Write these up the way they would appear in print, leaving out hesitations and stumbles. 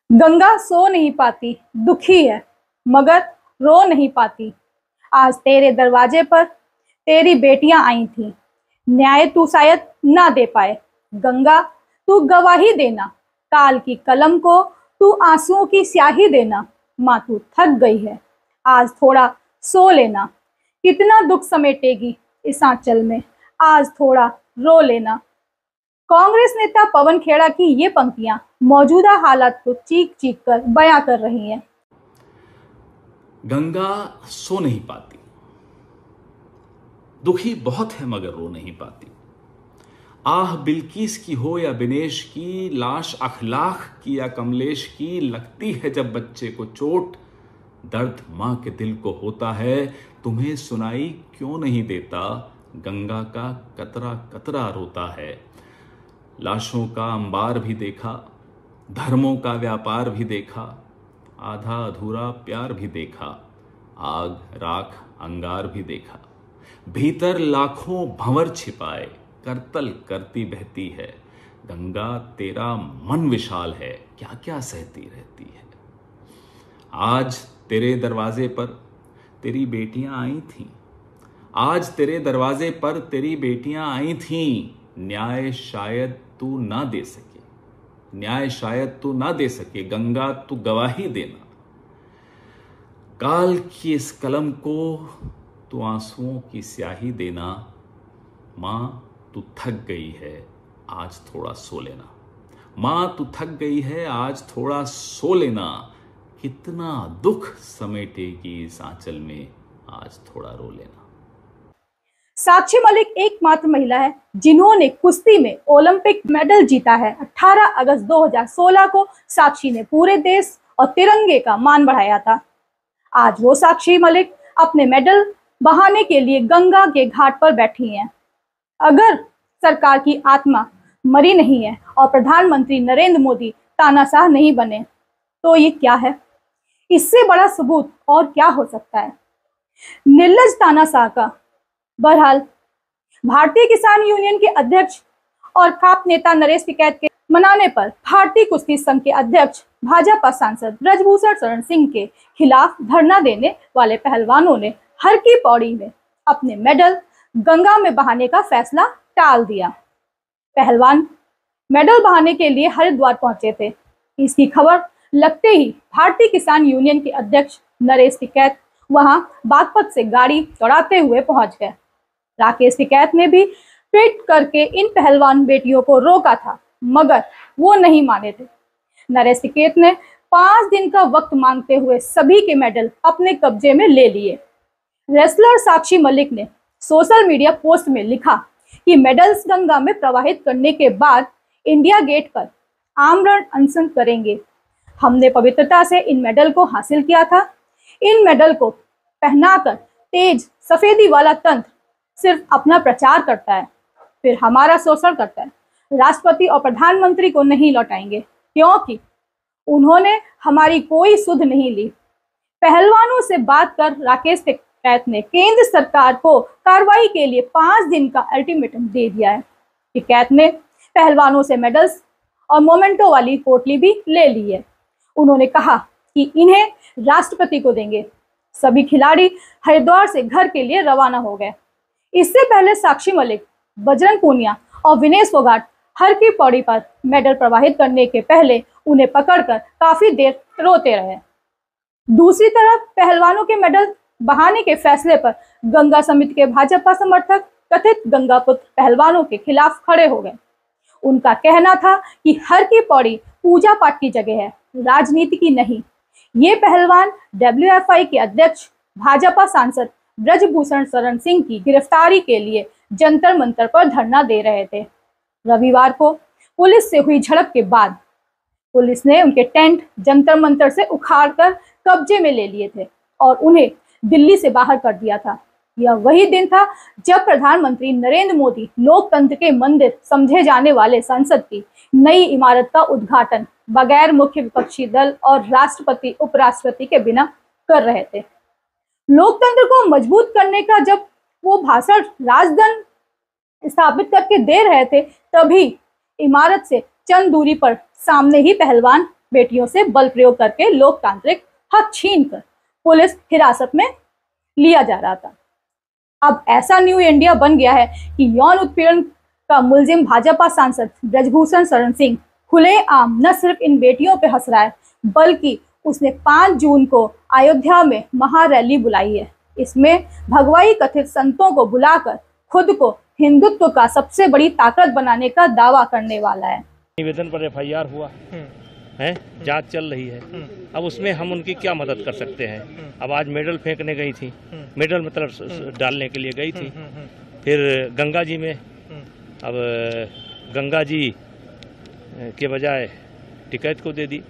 गंगा सो नहीं पाती, दुखी है मगर रो नहीं पाती। आज तेरे दरवाजे पर तेरी बेटियां आई थीं, न्याय तू शायद ना दे पाए। गंगा तू गवाही देना, काल की कलम को तू आंसुओं की स्याही देना। माँ तू थक गई है, आज थोड़ा सो लेना। कितना दुख समेटेगी इस आंचल में, आज थोड़ा रो लेना। कांग्रेस नेता पवन खेड़ा की ये पंक्तियां मौजूदा हालात को चीख चीख कर बयां कर रही हैं। गंगा सो नहीं पाती, दुखी बहुत है मगर रो नहीं पाती। आह बिल्किस की हो या बिनेश की, लाश अखलाक की या कमलेश की, लगती है जब बच्चे को चोट। दर्द मां के दिल को होता है, तुम्हें सुनाई क्यों नहीं देता। गंगा का कतरा कतरा रोता है। लाशों का अंबार भी देखा, धर्मों का व्यापार भी देखा, आधा अधूरा प्यार भी देखा, आग राख अंगार भी देखा। भीतर लाखों भंवर छिपाए, करतल करती बहती है। गंगा तेरा मन विशाल है, क्या क्या सहती रहती है। आज तेरे दरवाजे पर तेरी बेटियां आई थीं, आज तेरे दरवाजे पर तेरी बेटियां आई थीं। न्याय शायद तू ना दे सके, न्याय शायद तू ना दे सके। गंगा तू गवाही देना, काल की इस कलम को तू आंसुओं की स्याही देना। मां तू थक गई है, आज थोड़ा सो लेना। मां तू थक गई है, आज थोड़ा सो लेना। कितना दुख समेटेगी इस आंचल में, आज थोड़ा रो लेना। साक्षी मलिक एकमात्र महिला है जिन्होंने कुश्ती में ओलंपिक मेडल जीता है। 18 अगस्त 2016 को साक्षी ने पूरे देश और तिरंगे का मान बढ़ाया था। आज वो साक्षी मलिक अपने मेडल बहाने के लिए गंगा के घाट पर बैठी हैं। अगर सरकार की आत्मा मरी नहीं है और प्रधानमंत्री नरेंद्र मोदी तानाशाह नहीं बने तो ये क्या है? इससे बड़ा सबूत और क्या हो सकता है? निर्लज तानाशाह का। बहरहाल भारतीय किसान यूनियन के अध्यक्ष और काप नेता नरेश टिकैत के मनाने पर भारतीय कुश्ती संघ के अध्यक्ष भाजपा सांसद ब्रजभूषण शरण सिंह के खिलाफ धरना देने वाले पहलवानों ने हर की पौड़ी में अपने मेडल गंगा में बहाने का फैसला टाल दिया। पहलवान मेडल बहाने के लिए हरिद्वार पहुंचे थे। इसकी खबर लगते ही भारतीय किसान यूनियन के अध्यक्ष नरेश टिकैत वहां बागपत से गाड़ी दौड़ाते हुए पहुंच गए। राकेश टिकैत ने भी ट्वीट करके इन पहलवान बेटियों को रोका था मगर वो नहीं माने थे। नरेश टिकैत ने 5 दिन का वक्त मांगते हुए सभी के मेडल अपने कब्जे में ले लिए। रेसलर साक्षी मलिक ने सोशल मीडिया पोस्ट में लिखा कि मेडल्स गंगा में प्रवाहित करने के बाद इंडिया गेट पर आमरण अनशन करेंगे। हमने पवित्रता से इन मेडल को हासिल किया था। इन मेडल को पहनाकर तेज सफेदी वाला तंत्र सिर्फ अपना प्रचार करता है, फिर हमारा शोषण करता है। राष्ट्रपति और प्रधानमंत्री को नहीं लौटाएंगे क्योंकि उन्होंने हमारी कोई सुध नहीं ली। पहलवानों से बात कर राकेश टिकैत ने केंद्र सरकार को कार्रवाई के लिए 5 दिन का अल्टीमेटम दे दिया है। टिकैत ने पहलवानों से मेडल्स और मोमेंटो वाली पोटली भी ले ली है। उन्होंने कहा कि इन्हें राष्ट्रपति को देंगे। सभी खिलाड़ी हरिद्वार से घर के लिए रवाना हो गए। इससे पहले साक्षी मलिक, बजरंग पूनिया और विनेश फोगाट हर की पौड़ी पर मेडल प्रवाहित करने के पहले उन्हें पकड़कर काफी देर रोते रहे। दूसरी तरफ पहलवानों के मेडल बहाने के फैसले पर गंगा समिति के भाजपा समर्थक कथित गंगा पुत्र पहलवानों के खिलाफ खड़े हो गए। उनका कहना था कि हर की पौड़ी पूजा पाठ की जगह है, राजनीति की नहीं। ये पहलवान WFI के अध्यक्ष भाजपा सांसद ब्रजभूषण शरण सिंह की गिरफ्तारी के लिए जंतर मंतर पर धरना दे रहे थे। रविवार को पुलिस से हुई झड़प के बाद पुलिस ने उनके टेंट जंतर मंतर से उखाड़कर कब्जे में ले लिए थे और उन्हें दिल्ली से बाहर कर दिया था। यह वही दिन था जब प्रधानमंत्री नरेंद्र मोदी लोकतंत्र के मंदिर समझे जाने वाले संसद की नई इमारत का उद्घाटन बगैर मुख्य विपक्षी दल और राष्ट्रपति उपराष्ट्रपति के बिना कर रहे थे। लोकतंत्र को मजबूत करने का जब वो भाषण राजधन स्थापित करके दे रहे थे तभी इमारत से चंद दूरी पर सामने ही पहलवान बेटियों से बल प्रयोग करके लोकतांत्रिक हक छीनकर पुलिस हिरासत में लिया जा रहा था। अब ऐसा न्यू इंडिया बन गया है कि यौन उत्पीड़न का मुलजिम भाजपा सांसद ब्रजभूषण शरण सिंह खुलेआम न सिर्फ इन बेटियों पे हंस रहा है, बल्कि उसने 5 जून को अयोध्या में महारैली बुलाई है। इसमें भगवाई कथित संतों को बुलाकर खुद को हिंदुत्व का सबसे बड़ी ताकत बनाने का दावा करने वाला है। निवेदन पर एफआईआर हुआ है, जांच चल रही है। अब उसमें हम उनकी क्या मदद कर सकते हैं। अब आज मेडल फेंकने गई थी, मेडल मतलब डालने के लिए गई थी। फिर गंगा जी में, अब गंगा जी के बजाय टिकैत को दे दी,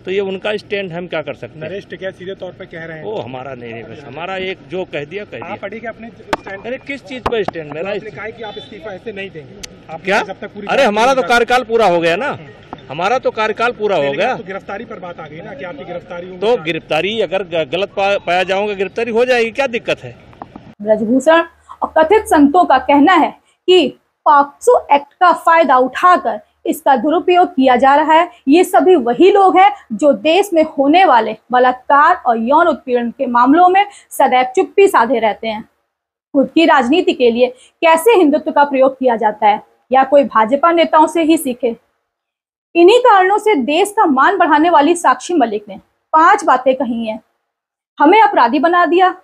तो ये उनका स्टैंड, हम क्या कर सकते हैं। नरेश टिकैत सीधे तौर पे कह रहे हैं वो हमारा नहीं, बस हमारा एक जो कह दिया आप अड़ी के अपने स्टैंड। अरे किस चीज पर स्टैंड मेरा? आपने कहा कि आप इस्तीफा ऐसे नहीं देंगे आप क्या? जब तक पूरी अरे हमारा तो कार्यकाल पूरा हो गया ना, हमारा तो कार्यकाल पूरा हो गया। तो गिरफ्तारी पर बात आ गई ना कि आपकी गिरफ्तारी तो गिरफ्तारी अगर गलत पाया जाऊंगा, गिरफ्तारी हो जाएगी, क्या दिक्कत है। ब्रजभूषण और कथित संतों का कहना है कि पॉक्सो एक्ट का फायदा उठाकर इसका दुरुपयोग किया जा रहा है। ये सभी वही लोग हैं जो देश में होने वाले बलात्कार और यौन उत्पीड़न के मामलों में सदैव चुप्पी साधे रहते हैं। खुद की राजनीति के लिए कैसे हिंदुत्व का प्रयोग किया जाता है, या कोई भाजपा नेताओं से ही सीखे। इन्हीं कारणों से देश का मान बढ़ाने वाली साक्षी मलिक ने 5 बातें कही हैं। हमें अपराधी बना दिया,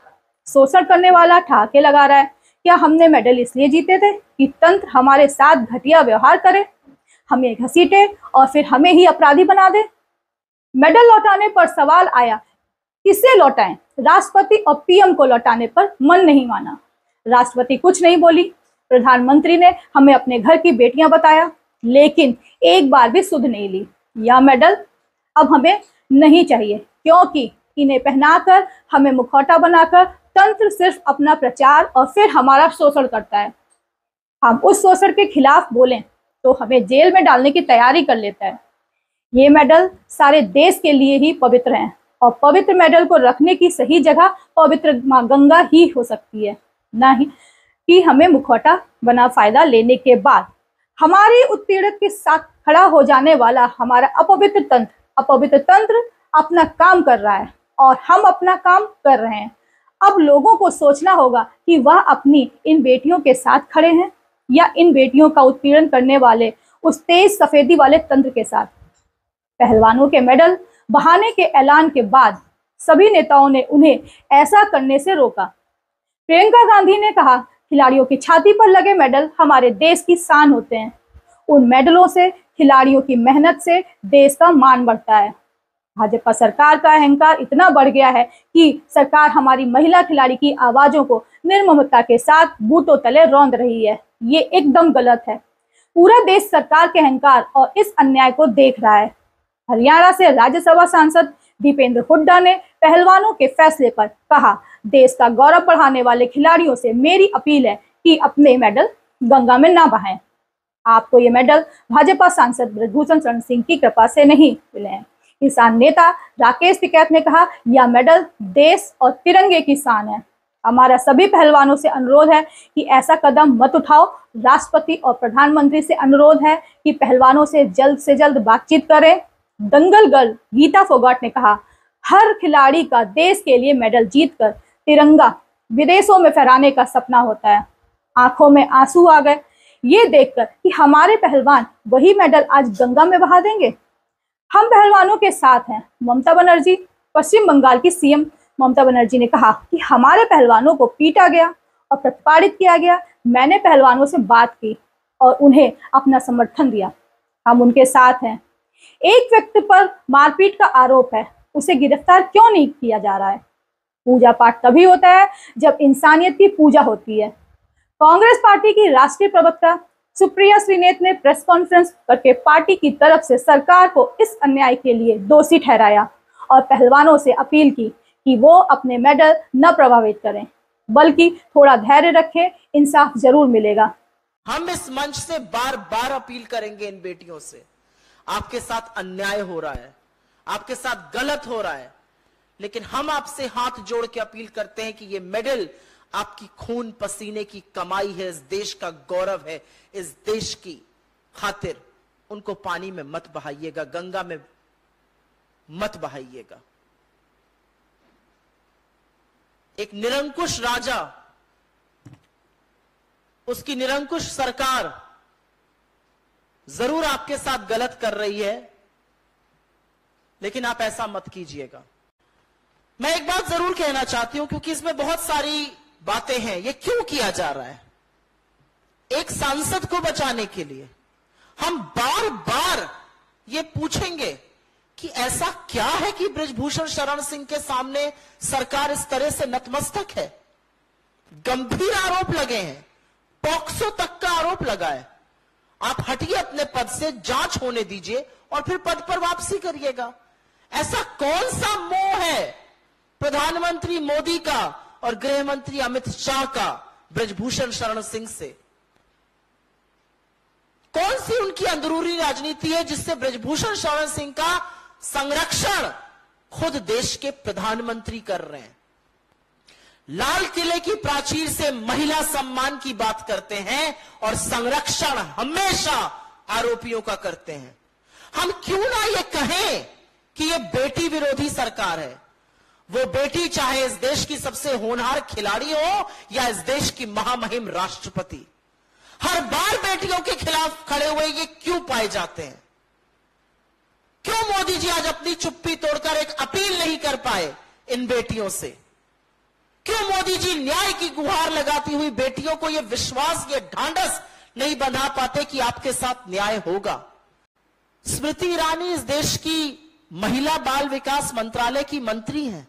शोषण करने वाला ठहाके लगा रहा है। क्या हमने मेडल इसलिए जीते थे कि तंत्र हमारे साथ घटिया व्यवहार करे, हमें घसीटे और फिर हमें ही अपराधी बना दे। मेडल लौटाने पर सवाल आया, किसे लौटाएं? राष्ट्रपति और पीएम को लौटाने पर मन नहीं माना। राष्ट्रपति कुछ नहीं बोली, प्रधानमंत्री ने हमें अपने घर की बेटियां बताया, लेकिन एक बार भी सुध नहीं ली। यह मेडल अब हमें नहीं चाहिए, क्योंकि इन्हें पहनाकर, हमें मुखौटा बनाकर तंत्र सिर्फ अपना प्रचार और फिर हमारा शोषण करता है। हम उस शोषण के खिलाफ बोलें तो हमें जेल में डालने की तैयारी कर लेता है। ये मेडल सारे देश के लिए ही पवित्र हैं, और पवित्र मेडल को रखने की सही जगह पवित्र मां गंगा ही हो सकती है, ना ही कि हमें मुखौटा बना फायदा लेने के बाद हमारी उत्पीड़क के साथ खड़ा हो जाने वाला हमारा अपवित्र तंत्र अपना काम कर रहा है और हम अपना काम कर रहे हैं। अब लोगों को सोचना होगा कि वह अपनी इन बेटियों के साथ खड़े हैं या इन बेटियों का उत्पीड़न करने वाले उस तेज सफेदी वाले तंत्र के साथ। पहलवानों के मेडल बहाने के ऐलान के बाद सभी नेताओं ने उन्हें ऐसा करने से रोका। प्रियंका गांधी ने कहा, खिलाड़ियों की छाती पर लगे मेडल हमारे देश की शान होते हैं। उन मेडलों से, खिलाड़ियों की मेहनत से देश का मान बढ़ता है। भाजपा सरकार का अहंकार इतना बढ़ गया है कि सरकार हमारी महिला खिलाड़ी की आवाजों को निर्ममता के साथ बूटों तले रौंद रही है। ये एकदम गलत है। पूरा देश सरकार के अहंकार और इस अन्याय को देख रहा है। हरियाणा से राज्यसभा सांसद दीपेंद्र हुड्डा ने पहलवानों के फैसले पर कहा, देश का गौरव बढ़ाने वाले खिलाड़ियों से मेरी अपील है कि अपने मेडल गंगा में ना बहाएं। आपको ये मेडल भाजपा सांसद ब्रजभूषण शरण सिंह की कृपा से नहीं मिले हैं। किसान नेता राकेश टिकैत ने कहा, यह मेडल देश और तिरंगे की शान है। हमारा सभी पहलवानों से अनुरोध है कि ऐसा कदम मत उठाओ। राष्ट्रपति और प्रधानमंत्री से अनुरोध है कि पहलवानों से जल्द बातचीत करें। दंगल गर्ल गीता फोगाट ने कहा, हर खिलाड़ी का देश के लिए मेडल जीतकर तिरंगा विदेशों में फहराने का सपना होता है। आंखों में आंसू आ गए ये देखकर कि हमारे पहलवान वही मेडल आज गंगा में बहा देंगे। हम पहलवानों के साथ हैं। ममता बनर्जी, पश्चिम बंगाल की सीएम ममता बनर्जी ने कहा कि हमारे पहलवानों को पीटा गया और प्रताड़ित किया गया। मैंने पहलवानों से बात की और उन्हें अपना समर्थन दिया। हम उनके साथ हैं। एक व्यक्ति पर मारपीट का आरोप है, उसे गिरफ्तार क्यों नहीं किया जा रहा है? पूजा पाठ तभी होता है जब इंसानियत की पूजा होती है। कांग्रेस पार्टी की राष्ट्रीय प्रवक्ता सुप्रिया श्रीनेत ने प्रेस कॉन्फ्रेंस करके पार्टी की तरफ से सरकार को इस अन्याय के लिए दोषी ठहराया और पहलवानों से अपील की कि वो अपने मेडल न प्रभावित करें, बल्कि थोड़ा धैर्य रखें, इंसाफ जरूर मिलेगा। हम इस मंच से बार बार अपील करेंगे इन बेटियों से, आपके साथ अन्याय हो रहा है, आपके साथ गलत हो रहा है, लेकिन हम आपसे हाथ जोड़ के अपील करते हैं कि ये मेडल आपकी खून पसीने की कमाई है, इस देश का गौरव है, इस देश की खातिर उनको पानी में मत बहाइएगा, गंगा में मत बहाइएगा। एक निरंकुश राजा, उसकी निरंकुश सरकार जरूर आपके साथ गलत कर रही है, लेकिन आप ऐसा मत कीजिएगा। मैं एक बात जरूर कहना चाहती हूं, क्योंकि इसमें बहुत सारी बातें हैं। ये क्यों किया जा रहा है? एक सांसद को बचाने के लिए। हम बार बार ये पूछेंगे कि ऐसा क्या है कि बृजभूषण शरण सिंह के सामने सरकार इस तरह से नतमस्तक है। गंभीर आरोप लगे हैं, पॉक्सो तक का आरोप लगा है। आप हटिए अपने पद से, जांच होने दीजिए और फिर पद पर वापसी करिएगा। ऐसा कौन सा मोह है प्रधानमंत्री मोदी का और गृह मंत्री अमित शाह का बृजभूषण शरण सिंह से? कौन सी उनकी अंदरूनी राजनीति है जिससे बृजभूषण शरण सिंह का संरक्षण खुद देश के प्रधानमंत्री कर रहे हैं? लाल किले की प्राचीर से महिला सम्मान की बात करते हैं और संरक्षण हमेशा आरोपियों का करते हैं। हम क्यों ना ये कहें कि ये बेटी विरोधी सरकार है। वो बेटी चाहे इस देश की सबसे होनहार खिलाड़ी हो या इस देश की महामहिम राष्ट्रपति, हर बार बेटियों के खिलाफ खड़े हुए ये क्यों पाए जाते हैं? क्यों मोदी जी आज अपनी चुप्पी तोड़कर एक अपील नहीं कर पाए इन बेटियों से? क्यों मोदी जी न्याय की गुहार लगाती हुई बेटियों को ये विश्वास, ये ढांढस नहीं बंधा पाते कि आपके साथ न्याय होगा? स्मृति ईरानी इस देश की महिला बाल विकास मंत्रालय की मंत्री हैं।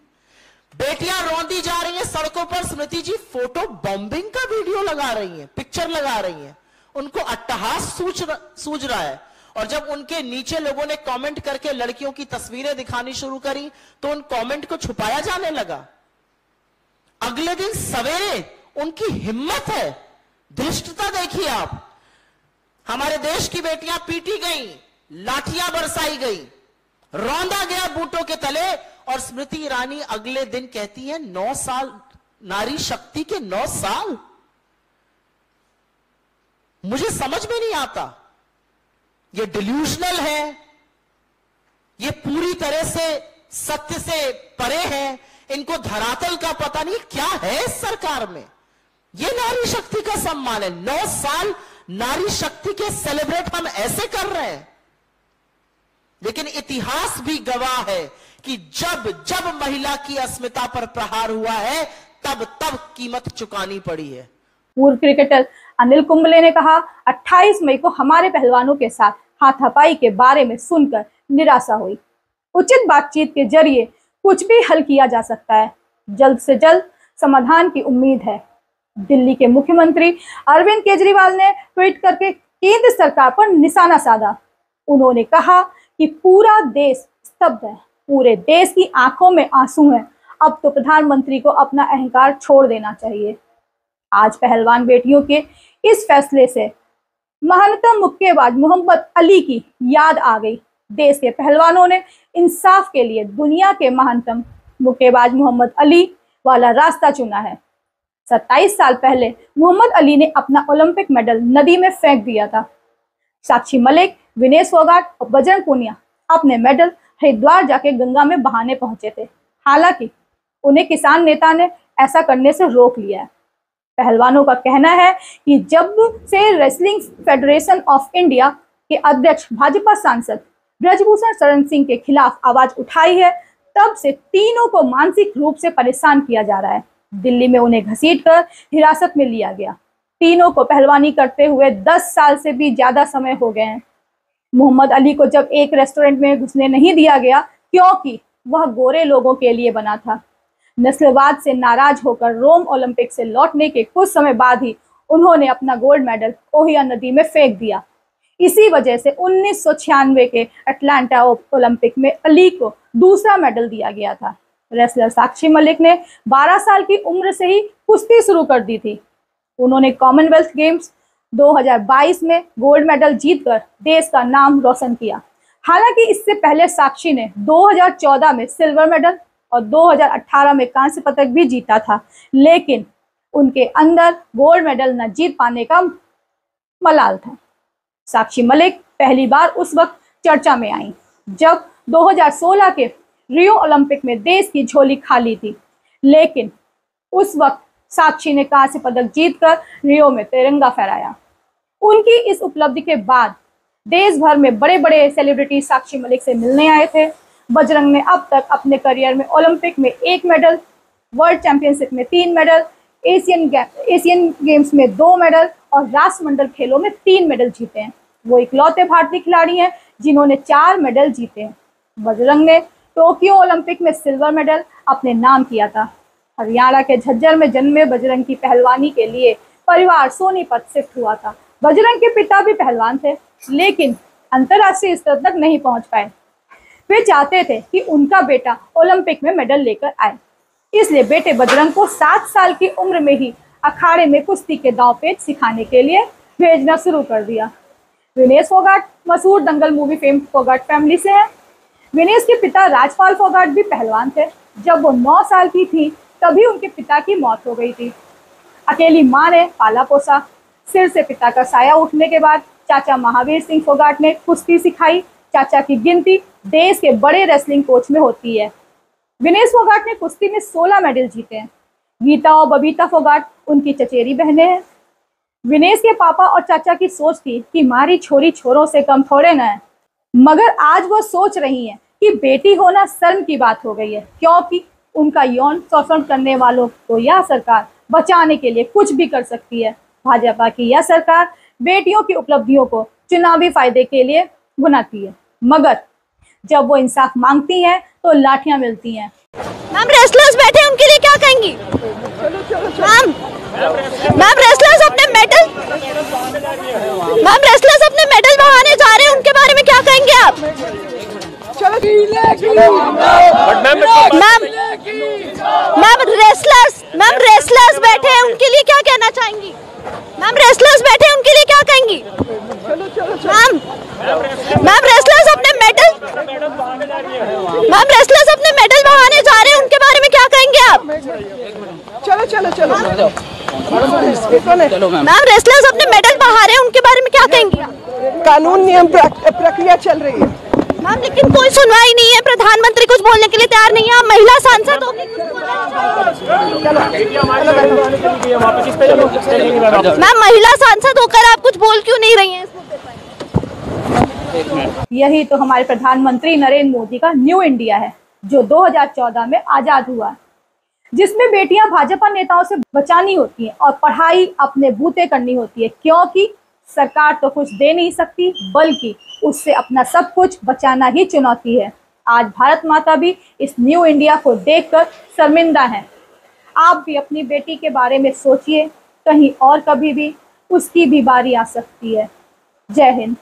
बेटियां रौंदी जा रही हैं सड़कों पर, स्मृति जी फोटो बॉम्बिंग का वीडियो लगा रही हैं, पिक्चर लगा रही हैं। उनको अट्टहास सूझ रहा है। और जब उनके नीचे लोगों ने कमेंट करके लड़कियों की तस्वीरें दिखानी शुरू करी तो उन कमेंट को छुपाया जाने लगा। अगले दिन सवेरे उनकी हिम्मत है, धृष्टता देखिए आप। हमारे देश की बेटियां पीटी गई, लाठियां बरसाई गई, रौंदा गया बूटों के तले, और स्मृति ईरानी अगले दिन कहती है 9 साल, नारी शक्ति के 9 साल। मुझे समझ में नहीं आता, ये डिल्यूजनल है, ये पूरी तरह से सत्य से परे है। इनको धरातल का पता नहीं क्या है इस सरकार में। ये नारी शक्ति का सम्मान है। 9 साल नारी शक्ति के सेलिब्रेट हम ऐसे कर रहे हैं। लेकिन इतिहास भी गवाह है कि जब जब महिला की अस्मिता पर प्रहार हुआ है तब तब कीमत चुकानी पड़ी है। पूर्व क्रिकेटर अनिल कुंबले ने कहा, 28 मई को हमारे पहलवानों के साथ हाथापाई के बारे में सुनकर निराशा हुई। उचित बातचीत के जरिए कुछ भी हल किया जा सकता है। जल्द से जल्द समाधान की उम्मीद है। दिल्ली के मुख्यमंत्री अरविंद केजरीवाल ने ट्वीट करके केंद्र सरकार पर निशाना साधा। उन्होंने कहा कि पूरा देश स्तब्ध है, पूरे देश की आंखों में आंसू हैं। अब तो प्रधानमंत्री को अपना अहंकार छोड़ देना चाहिए। आज पहलवान बेटियों के इस फैसले से महानतम मुक्केबाज मोहम्मद अली की याद आ गई। देश के पहलवानों ने इंसाफ के लिए दुनिया के महानतम मुक्केबाज मोहम्मद अली वाला रास्ता चुना है। 27 साल पहले मोहम्मद अली ने अपना ओलंपिक मेडल नदी में फेंक दिया था। साक्षी मलिक, विनेश फोगाट और बजरंग पूनिया अपने मेडल हरिद्वार जाके गंगा में बहाने पहुंचे थे। हालांकि उन्हें किसान नेता ने ऐसा करने से रोक लिया है। पहलवानों का कहना है कि जब से रेसलिंग फेडरेशन ऑफ इंडिया के अध्यक्ष भाजपा सांसद बृजभूषण शरण सिंह के खिलाफ आवाज उठाई है, तब से तीनों को मानसिक रूप से परेशान किया जा रहा है। दिल्ली में उन्हें घसीटकर हिरासत में लिया गया। तीनों को पहलवानी करते हुए 10 साल से भी ज्यादा समय हो गए हैं। मोहम्मद अली को जब एक रेस्टोरेंट में घुसने नहीं दिया गया क्योंकि वह गोरे लोगों के लिए बना था। नस्लवाद से नाराज होकर रोम ओलंपिक से लौटने के कुछ समय बाद ही उन्होंने अपना गोल्ड मेडल ओहियो नदी में फेंक दिया। इसी वजह से 1996 के अटलांटा ओलंपिक में अली को दूसरा मेडल दिया गया था। रेसलर साक्षी मलिक ने 12 साल की उम्र से ही कुश्ती शुरू कर दी थी। उन्होंने कॉमनवेल्थ गेम्स 2022 में गोल्ड मेडल जीतकर देश का नाम रोशन किया। हालांकि इससे पहले साक्षी ने 2014 में सिल्वर मेडल और 2018 में कांस्य पदक भी जीता था, लेकिन उनके अंदर गोल्ड मेडल न जीत पाने का मलाल था। साक्षी मलिक पहली बार उस वक्त चर्चा में आई जब 2016 के रियो ओलंपिक में देश की झोली खाली थी, लेकिन उस वक्त साक्षी ने कांस्य पदक जीतकर रियो में तिरंगा फहराया। उनकी इस उपलब्धि के बाद देश भर में बड़े बड़े सेलिब्रिटी साक्षी मलिक से मिलने आए थे। बजरंग ने अब तक अपने करियर में ओलंपिक में 1 मेडल, वर्ल्ड चैंपियनशिप में 3 मेडल, एशियन गेम्स में 2 मेडल और राष्ट्रमंडल खेलों में 3 मेडल जीते हैं। वो इकलौते भारतीय खिलाड़ी हैं जिन्होंने 4 मेडल जीते हैं। बजरंग ने टोक्यो ओलंपिक में सिल्वर मेडल अपने नाम किया था। हरियाणा के झज्जर में जन्मे बजरंग की पहलवानी के लिए परिवार सोनीपत शिफ्ट हुआ था। बजरंग के पिता भी पहलवान थे, लेकिन अंतर्राष्ट्रीय स्तर तक नहीं पहुंच पाए। वे चाहते थे कि उनका बेटा ओलंपिक में मेडल लेकर आए, इसलिए बेटे बजरंग को 7 साल की उम्र में ही अखाड़े में कुश्ती के दांवपेच सिखाने के लिए भेजना शुरू कर दिया। विनेश फोगाट मशहूर दंगल मूवी फेम फोगाट फैमिली से हैं। विनेश के पिता राजपाल फोगाट भी पहलवान थे। जब वो 9 साल की थी तभी उनके पिता की मौत हो गई थी। अकेली माँ ने पाला पोसा। सिर से पिता का साया उठने के बाद चाचा महावीर सिंह फोगाट ने कुश्ती सिखाई। चाचा की गिनती देश के बड़े रेसलिंग कोच में होती है। विनेश फोगाट ने कुश्ती में 16 मेडल जीते हैं। गीता और बबीता फोगाट उनकी चचेरी बहनें हैं। विनेश के पापा और चाचा की सोच थी कि मारी छोरी छोरों से कम थोड़े न है, मगर आज वो सोच रही हैं कि बेटी होना शर्म की बात हो गई है, क्योंकि उनका यौन शोषण करने वालों को यह सरकार बचाने के लिए कुछ भी कर सकती है। भाजपा की यह सरकार बेटियों की उपलब्धियों को चुनावी फायदे के लिए भुनाती है, मगर जब वो इंसाफ मांगती हैं तो लाठियां मिलती हैं। मैम रेसलर्स बैठे हैं, उनके लिए क्या कहेंगी? मैम रेसलर्स अपने मेडल बहाने जा रहे हैं, उनके बारे में क्या कहेंगे आप? मैम रेसलर्स बैठे हैं, उनके लिए क्या कहना चाहेंगी? मैम रेसलर्स बैठे हैं, उनके लिए क्या कहेंगी? मैम रेसलर्स अपने मेडल बहाने जा रहे हैं, उनके बारे में क्या कहेंगे आप? चलो मैम रेसलर्स अपने मेडल बहा रहे हैं, उनके बारे में क्या कहेंगी? कानून नियम प्रक्रिया चल रही है मैम, लेकिन कोई सुनवाई नहीं है। प्रधानमंत्री कुछ बोलने के लिए तैयार नहीं है। आप महिला सांसद हो, मैम महिला सांसद होकर आप कुछ बोल क्यों नहीं रही हैं इस मुद्दे पर? यही तो हमारे प्रधानमंत्री नरेंद्र मोदी का न्यू इंडिया है, जो 2014 में आजाद हुआ, जिसमें बेटियां भाजपा नेताओं से बचानी होती हैं और पढ़ाई अपने बूते करनी होती है, क्योंकि सरकार तो कुछ दे नहीं सकती, बल्कि उससे अपना सब कुछ बचाना ही चुनौती है। आज भारत माता भी इस न्यू इंडिया को देखकर शर्मिंदा है। आप भी अपनी बेटी के बारे में सोचिए, कहीं और कभी भी उसकी भी बारी आ सकती है। जय हिंद।